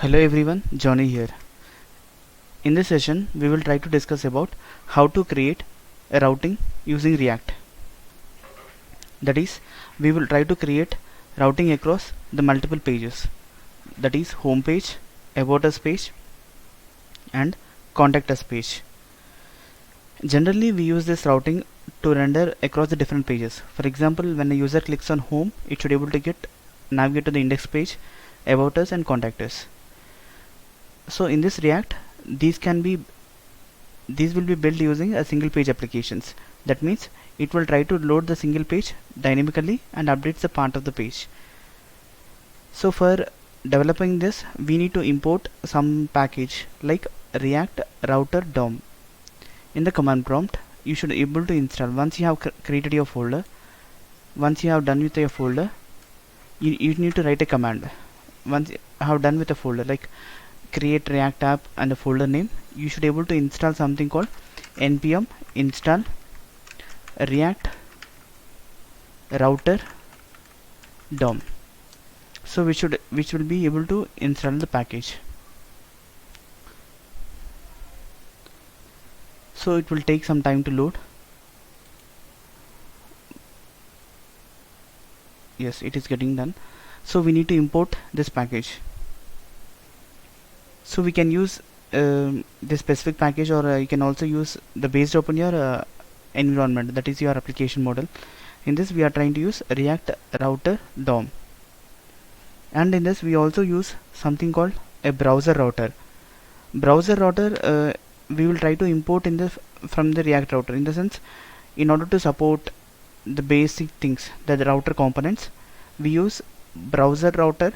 Hello everyone, Johnny here. In this session, we will try to discuss about how to create a routing using React. That is, we will try to create routing across the multiple pages. That is, home page, about us page, and contact us page. Generally, we use this routing to render across the different pages. For example, when a user clicks on home, it should be able to navigate to the index page, about us, and contact us. So in this React, these will be built using a single page applications. That means it will try to load the single page dynamically and updates the part of the page. So for developing this, we need to import some package like React router DOM. In the command prompt, you should be able to install. Once you have created your folder, once you have done with your folder, you need to write a command. Once you have done with a folder, like create React app and the folder name, you should be able to install something called npm install React router DOM. So which will be able to install the package. So it will take some time to load. Yes, it is getting done. So we need to import this package. So we can use this specific package, or you can also use the based upon your environment, that is your application model. In this we are trying to use React router DOM, and in this we also use something called a browser router. Browser router we will try to import in from the React router, in the sense, in order to support the basic things, the router components, we use browser router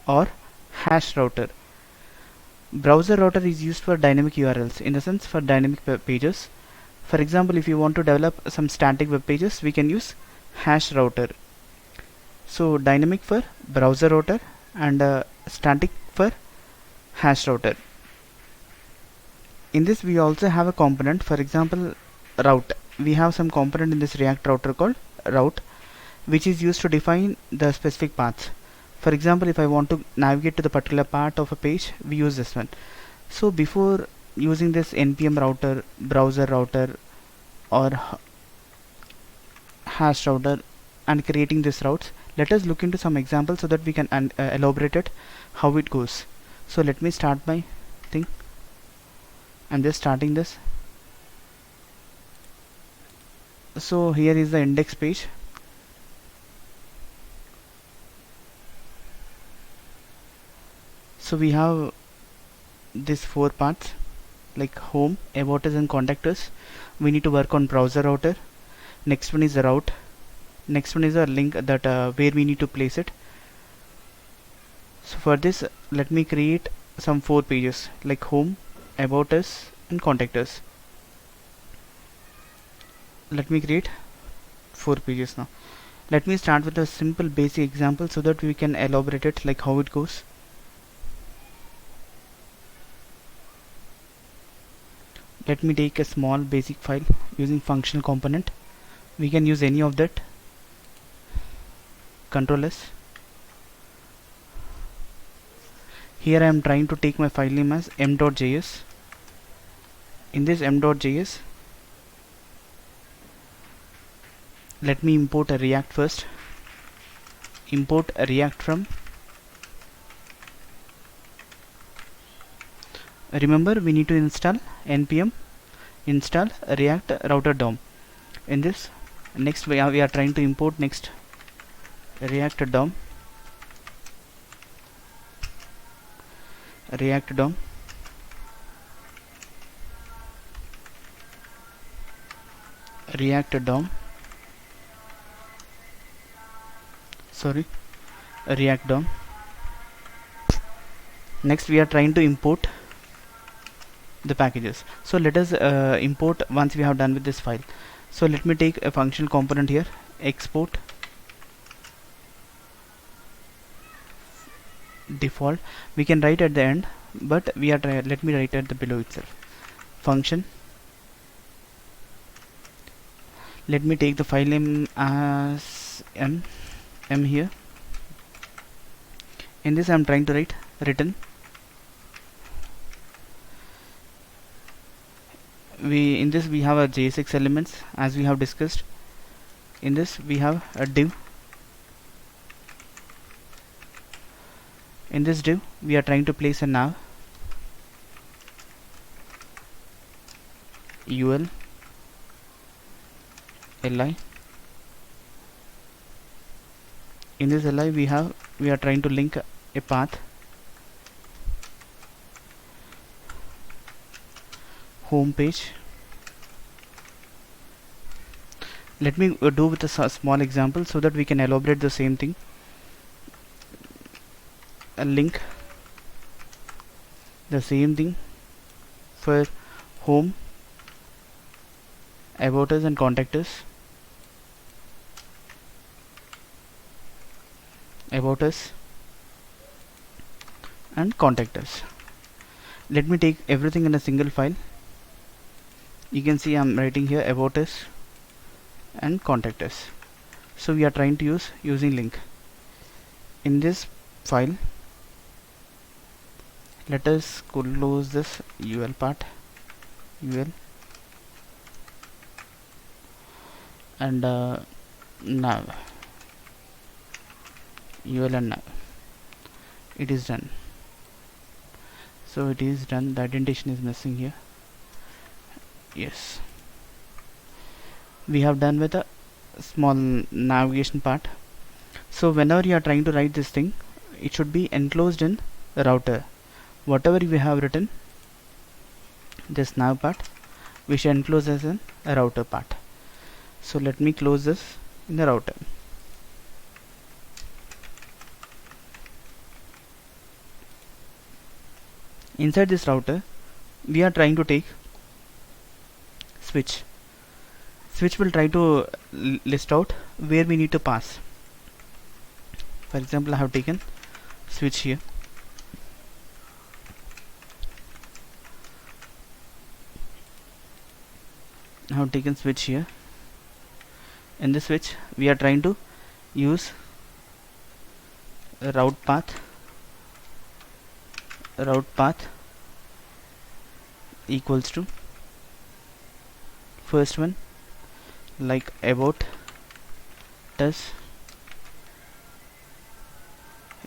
or hash router. Browser router is used for dynamic URLs, in the sense for dynamic web pages. For example, if you want to develop some static web pages, we can use hash router. So dynamic for browser router and static for hash router. In this we also have a component, for example route. We have some component in this React router called route, which is used to define the specific paths. For example, if I want to navigate to the particular part of a page, we use this one. So before using this npm router, browser router, or hash router and creating these routes, let us look into some examples so that we can elaborate it how it goes. So let me start my thing. I'm just starting this. So here is the index page. So we have these four parts like home, about us, and contact us. We need to work on browser router. Next one is the route. Next one is a link that where we need to place it. So for this, let me create some 4 pages like home, about us, and contact us. Let me create 4 pages now. Let me start with a simple basic example so that we can elaborate it like how it goes. Let me take a small basic file using functional component. We can use any of that. Control S. Here I am trying to take my file name as m.js. In this m.js, let me import a React first. Import a React from. Remember, we need to install npm install React router DOM. In this, next we are trying to import next React DOM. React DOM. React DOM. Sorry, React DOM. Next we are trying to import the packages. So let us import once we have done with this file. So let me take a functional component here, export default. We can write at the end, but we are let me write at the below itself. Function. Let me take the file name as m here. In this I am trying to write return in this we have a JSX elements, as we have discussed. In this we have a div. In this div we are trying to place a nav ul li. In this li we are trying to link a path home page. Let me do with a small example so that we can elaborate the same thing. A link the same thing for home, about us and contact us. About us and contact us. Let me take everything in a single file. You can see I'm writing here about us and contact us. So we are trying to use using link. In this file, let us close this ul part, ul, and nav, ul and nav. It is done. So it is done. The indentation is missing here. Yes, we have done with a small navigation part. So whenever you are trying to write this thing, it should be enclosed in the router. Whatever we have written, this nav part, we should enclose as in a router part. So let me close this in the router. Inside this router, we are trying to take switch. Switch will try to list out where we need to pass. For example, I have taken switch here. I have taken switch here. In this switch, we are trying to use a route path. Route path equals to first one, like about us.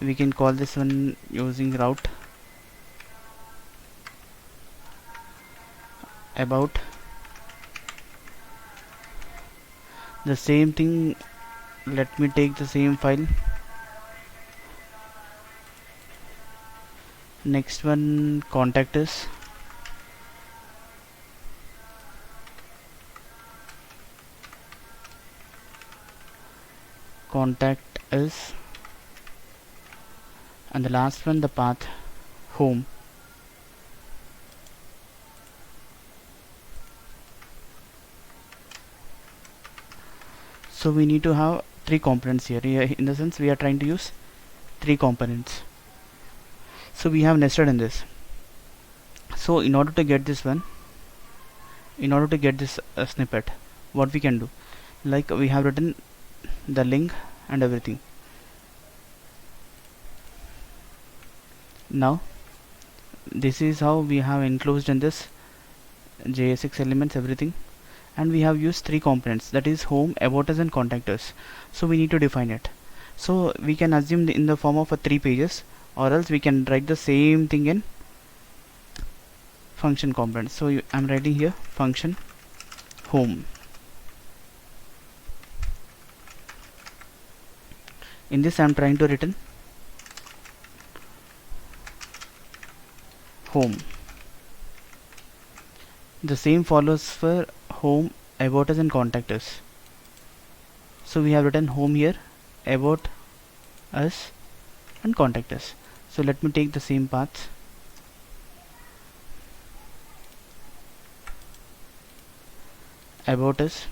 We can call this one using route about. The same thing, let me take the same file. Next one, contact us. Contact us. And the last one, the path home. So we need to have three components here. In the sense, we are trying to use three components. So we have nested in this. So in order to get this one, in order to get this snippet, what we can do, like we have written the link and everything. Now this is how we have enclosed in this JSX elements everything, and we have used three components, that is home, about us and contact us. So we need to define it. So we can assume in the form of a 3 pages, or else we can write the same thing in function components. So I'm writing here function home. In this I'm trying to written home. The same follows for home, about us and contact us. So we have written home here, about us and contact us. So let me take the same path. About us.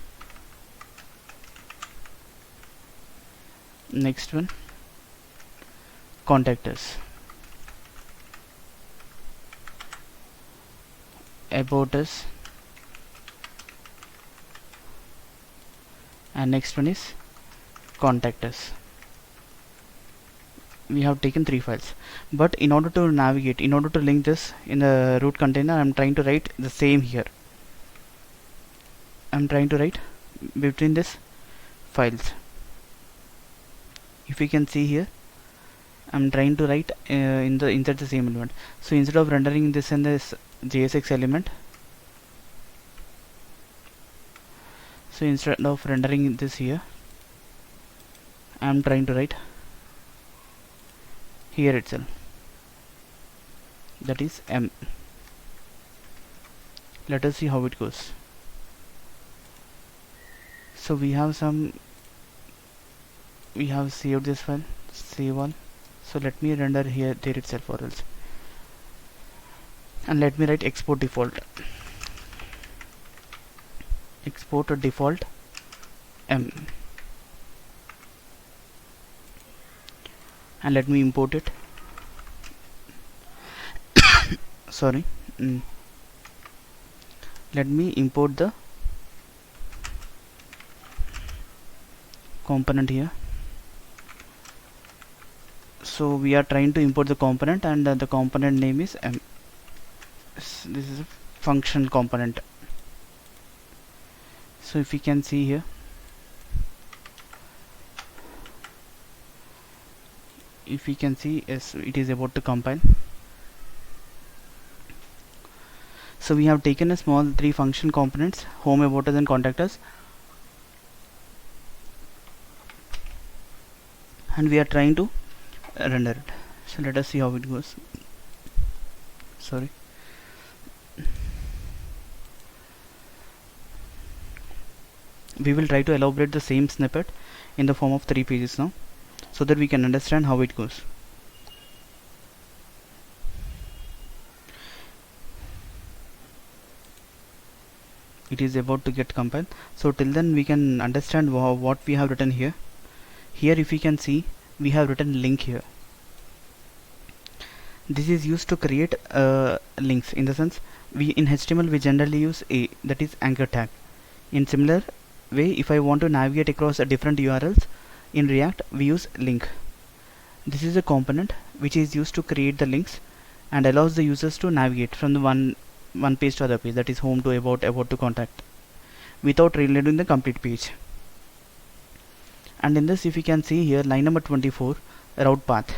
Next one, contact us. About us. And next one is contact us. We have taken 3 files, but in order to navigate, in order to link this in the root container, I'm trying to write the same here. I'm trying to write between this files. If you can see here, I'm trying to write insert the same element. So instead of rendering this in this JSX element, so instead of rendering this here, I'm trying to write here itself, that is M. Let us see how it goes. So we have saved this file, save all. So let me render here there itself or else, and let me write export default M, and let me import it. Sorry, let me import the component here. So we are trying to import the component, and the component name is M. This is a function component. So if you can see here, yes, it is about to compile. So we have taken a small 3 function components, home, about us, and contact us, and we are trying to render it. So let us see how it goes. Sorry. We will try to elaborate the same snippet in the form of 3 pages now, so that we can understand how it goes. It is about to get compiled, so till then we can understand what we have written here. Here, if you can see, we have written link here. This is used to create links. In the sense, we in HTML we generally use a, that is anchor tag. In similar way, if I want to navigate across different URLs in React, we use link. This is a component which is used to create the links and allows the users to navigate from the one page to other page, that is home to about to contact, without reloading the complete page. And in this, if you can see here, line number 24, route path.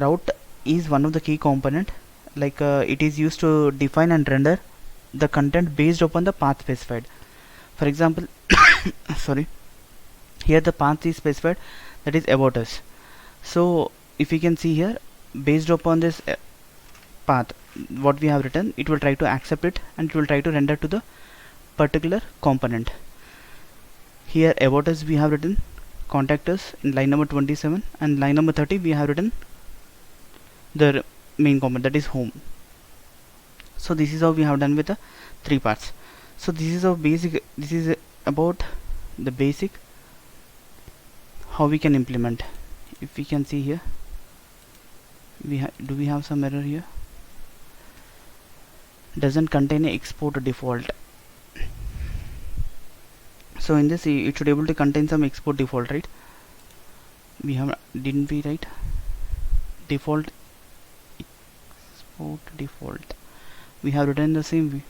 Route is one of the key component, like it is used to define and render the content based upon the path specified. For example, sorry, here the path is specified, that is about us. So if you can see here, based upon this path what we have written, it will try to accept it and it will try to render to the particular component. Here about us we have written contact us in line number 27, and line number 30 we have written the main component, that is home. So this is how we have done with the 3 parts. So this is our basic, this is about the basic how we can implement. If we can see here, do we have some error here? Doesn't contain a export default. So in this it should able to contain some export default, right? We have, didn't we write default, export default? We have written the same way.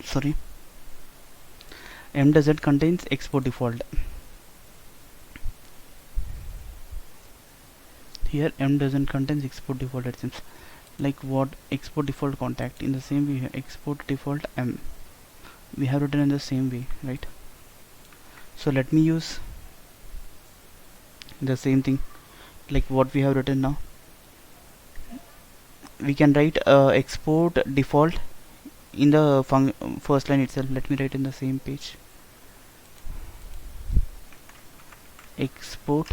Sorry, M doesn't contains export default. Here M doesn't contains export default, it seems. Like what? Export default contact. In the same way, export default M we have written in the same way, right? So let me use the same thing like what we have written now. We can write export default in the first line itself. Let me write in the same page, export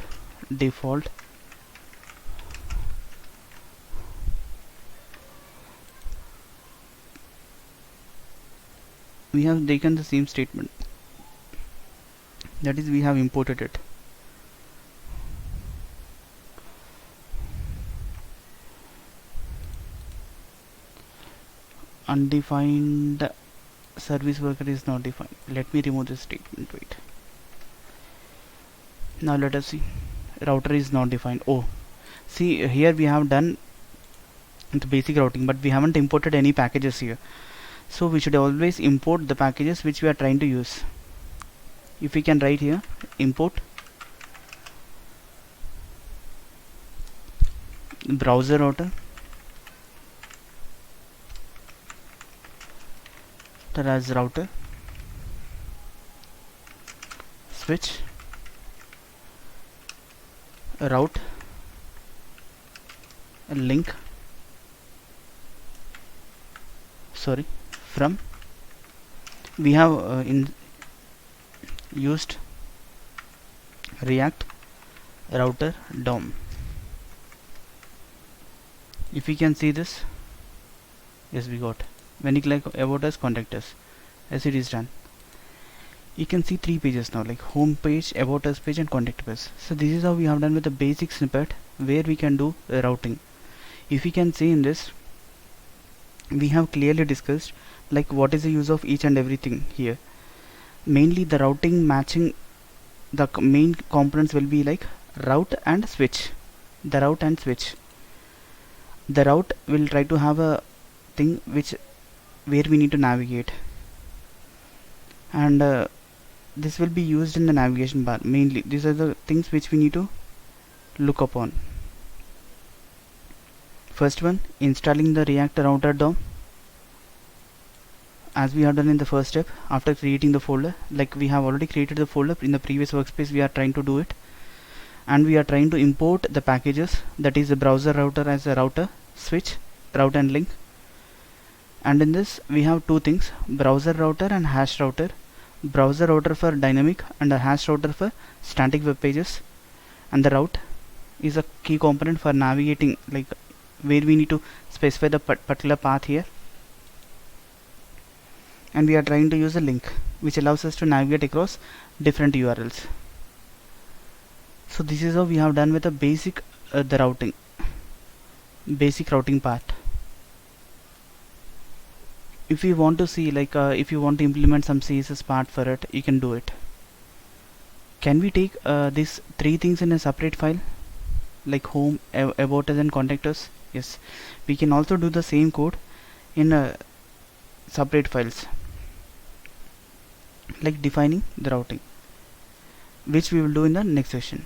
default we have taken the same statement, that is we have imported it. undefined service worker is not defined. Let me remove this statement. Wait. Now let us see. Router is not defined. Oh, see here we have done the basic routing, but we haven't imported any packages here. So we should always import the packages which we are trying to use. If we can write here import browser router, that as router switch route link, sorry, from we have used React router DOM. If we can see this, yes, we got. When you click about us, contact us, as it is done. You can see 3 pages now, like home page, about us page, and contact us. So this is how we have done with the basic snippet where we can do routing. If we can see in this, we have clearly discussed like what is the use of each and everything here. Mainly the routing matching, the main components will be like route and switch. The route and switch. The route will try to have a thing where we need to navigate, and this will be used in the navigation bar. Mainly these are the things which we need to look upon. First one, installing the React router DOM, as we have done in the first step after creating the folder. Like we have already created the folder in the previous workspace, we are trying to do it, and we are trying to import the packages, that is the browser router as a router, switch, route and link. And in this we have two things, browser router and hash router. Browser router for dynamic and a hash router for static web pages, and the route is a key component for navigating, like where we need to specify the particular path here. And we are trying to use a link which allows us to navigate across different URLs. So this is how we have done with the basic basic routing part. If you want to see like if you want to implement some CSS part for it, you can do it. Can we take these 3 things in a separate file, like home, about us, and contact us? Yes, we can also do the same code in separate files, like defining the routing, which we will do in the next session.